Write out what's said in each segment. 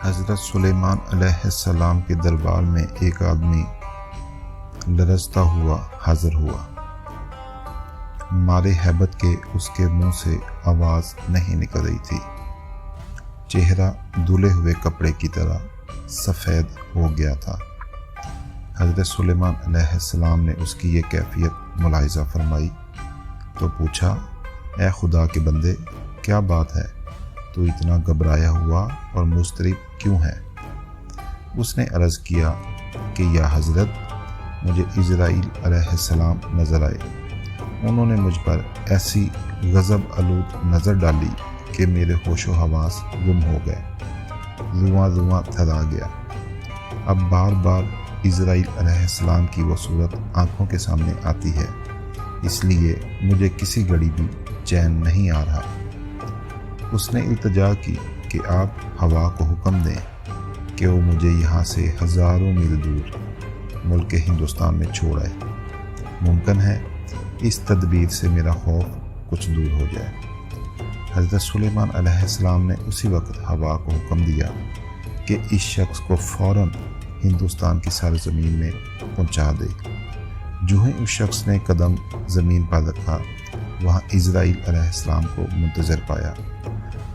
حضرت سلیمان علیہ السلام کے دربار میں ایک آدمی لرزتا ہوا حاضر ہوا۔ مارے ہیبت کے اس کے منہ سے آواز نہیں نکل رہی تھی۔ چہرہ دھلے ہوئے کپڑے کی طرح سفید ہو گیا تھا۔ حضرت سلیمان علیہ السلام نے اس کی یہ کیفیت ملاحظہ فرمائی تو پوچھا، اے خدا کے بندے، کیا بات ہے؟ تو اتنا گھبرایا ہوا اور مضطرب کیوں ہے؟ اس نے عرض کیا کہ یا حضرت، مجھے عزرائیل علیہ السلام نظر آئے۔ انہوں نے مجھ پر ایسی غضب آلود نظر ڈالی کہ میرے ہوش و حواس گم ہو گئے، دھواں تھرا گیا۔ اب بار بار عزرائیل علیہ السلام کی وہ صورت آنکھوں کے سامنے آتی ہے، اس لیے مجھے کسی گھڑی بھی چین نہیں آ رہا۔ اس نے التجا کی کہ آپ ہوا کو حکم دیں کہ وہ مجھے یہاں سے ہزاروں میل دور ملک ہندوستان میں چھوڑ آئے۔ ممکن ہے اس تدبیر سے میرا خوف کچھ دور ہو جائے۔ حضرت سلیمان علیہ السلام نے اسی وقت ہوا کو حکم دیا کہ اس شخص کو فوراً ہندوستان کی سرزمین میں پہنچا دے۔ جو ہی اس شخص نے قدم زمین پر رکھا، وہاں عزرائیل علیہ السلام کو منتظر پایا۔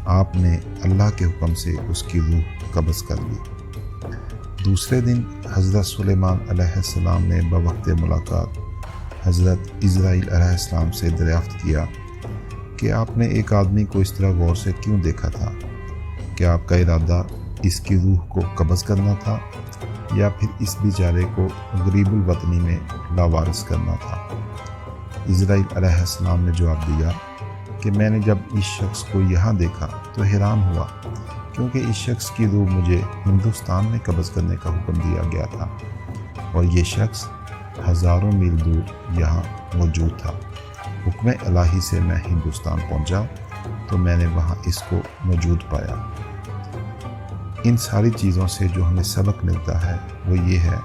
آپ نے اللہ کے حکم سے اس کی روح قبض کر لی۔ دوسرے دن حضرت سلیمان علیہ السلام نے بوقت ملاقات حضرت عزرائیل علیہ السلام سے دریافت کیا کہ آپ نے ایک آدمی کو اس طرح غور سے کیوں دیکھا تھا؟ کیا آپ کا ارادہ اس کی روح کو قبض کرنا تھا یا پھر اس بیچارے کو غریب الوطنی میں لاوارث کرنا تھا؟ عزرائیل علیہ السلام نے جواب دیا کہ میں نے جب اس شخص کو یہاں دیکھا تو حیران ہوا، کیونکہ اس شخص کی روح مجھے ہندوستان میں قبض کرنے کا حکم دیا گیا تھا اور یہ شخص ہزاروں میل دور یہاں موجود تھا۔ حکم الہی سے میں ہندوستان پہنچا تو میں نے وہاں اس کو موجود پایا۔ ان ساری چیزوں سے جو ہمیں سبق ملتا ہے وہ یہ ہے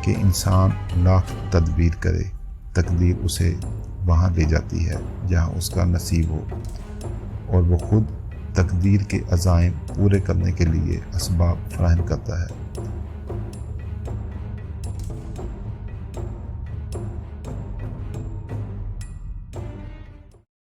کہ انسان لاکھ تدبیر کرے، تقدیر اسے وہاں لے جاتی ہے جہاں اس کا نصیب ہو، اور وہ خود تقدیر کے عزائم پورے کرنے کے لیے اسباب فراہم کرتا ہے۔